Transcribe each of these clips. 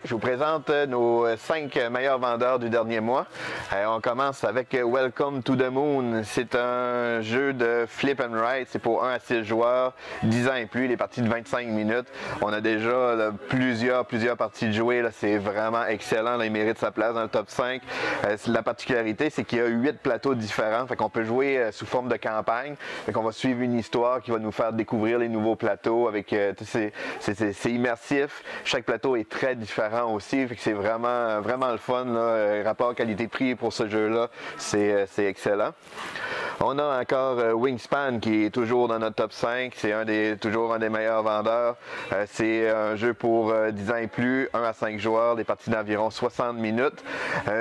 je vous présente nos 5 meilleurs vendeurs du dernier mois. On commence avec Welcome to the Moon. C'est un jeu de flip and ride. C'est pour 1 à 6 joueurs, 10 ans et plus, les parties de 25 minutes. On a déjà plusieurs parties de jouer. C'est vraiment excellent. Là, il mérite sa place dans le top 5. La particularité, c'est qu'il y a 8 plateaux différents. Fait qu'on peut jouer sous forme de campagne. Fait qu'on va suivre une histoire qui va nous faire découvrir les nouveaux plateaux. Avec c'est immersif. Chaque plateau est très différent aussi. Fait que c'est vraiment le fun. Là. Rapport qualité-prix pour ce jeu-là, c'est excellent. On a encore Wingspan qui est toujours dans notre top 5. C'est toujours un des meilleurs vendeurs. C'est un jeu pour 10 ans et plus, 1 à 5 joueurs, des parties d'environ 60 minutes.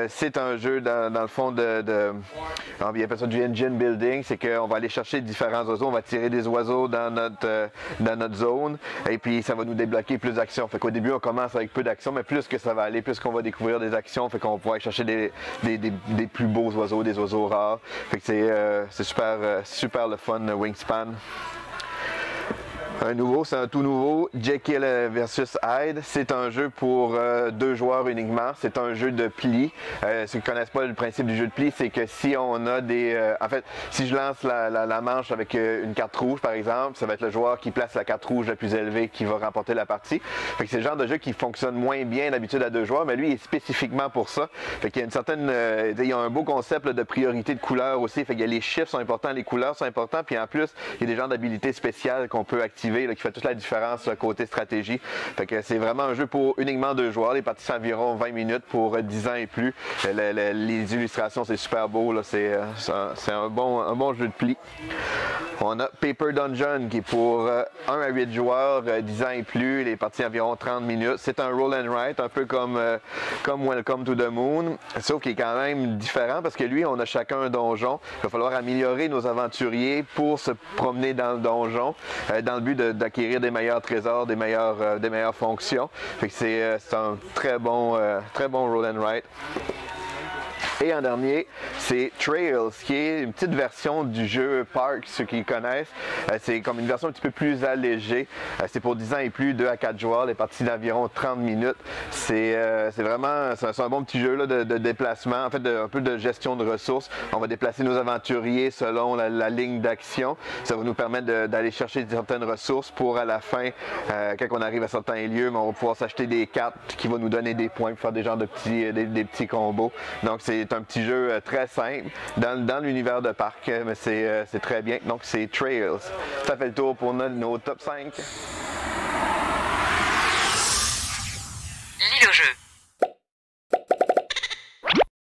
C'est un jeu dans le fond on appelle ça du engine building. C'est qu'on va aller chercher différents oiseaux. On va tirer des oiseaux dans notre zone. Et puis ça va nous débloquer plus d'actions. Fait qu'au début, on commence avec peu d'actions, mais plus que ça va aller, plus qu'on va découvrir des actions. Fait qu'on va pouvoir aller chercher des plus beaux oiseaux, des oiseaux rares. Fait que c'est super le fun, Wingspan. C'est un tout nouveau, Jekyll vs Hyde. C'est un jeu pour 2 joueurs uniquement. C'est un jeu de pli. Ceux qui ne connaissent pas le principe du jeu de pli, c'est que si on a en fait, si je lance la manche avec une carte rouge, par exemple, ça va être le joueur qui place la carte rouge la plus élevée qui va remporter la partie. Fait que c'est le genre de jeu qui fonctionne moins bien d'habitude à 2 joueurs, mais lui, il est spécifiquement pour ça. Fait qu'il y a une certaine, il y a un beau concept de priorité de couleurs aussi. Fait que les chiffres sont importants, les couleurs sont importants, puis en plus, il y a des genres d'habilités spéciales qu'on peut activer. Qui fait toute la différence côté stratégie. Fait que c'est vraiment un jeu pour uniquement 2 joueurs. Les parties sont environ 20 minutes pour 10 ans et plus. Les illustrations, c'est super beau. C'est un bon jeu de pli. On a Paper Dungeon qui est pour 1 à 8 joueurs, 10 ans et plus. Les parties environ 30 minutes. C'est un roll and write, un peu comme Welcome to the Moon. Sauf qu'il est quand même différent parce que lui, on a chacun un donjon. Il va falloir améliorer nos aventuriers pour se promener dans le donjon dans le but d'acquérir des meilleurs trésors, des meilleures fonctions. Fait que c'est un très bon roll and write. Et en dernier, c'est Trails, qui est une petite version du jeu Park, ceux qui connaissent. C'est comme une version un petit peu plus allégée. C'est pour 10 ans et plus, 2 à 4 joueurs, les parties d'environ 30 minutes. C'est un bon petit jeu là, de déplacement, en fait un peu de gestion de ressources. On va déplacer nos aventuriers selon la ligne d'action. Ça va nous permettre d'aller chercher certaines ressources pour à la fin, quand on arrive à certains lieux, on va pouvoir s'acheter des cartes qui vont nous donner des points pour faire des genres de des petits combos. Donc c'est un petit jeu très simple dans l'univers de Parc, mais c'est très bien. Donc c'est Trails. Ça fait le tour pour nos top 5.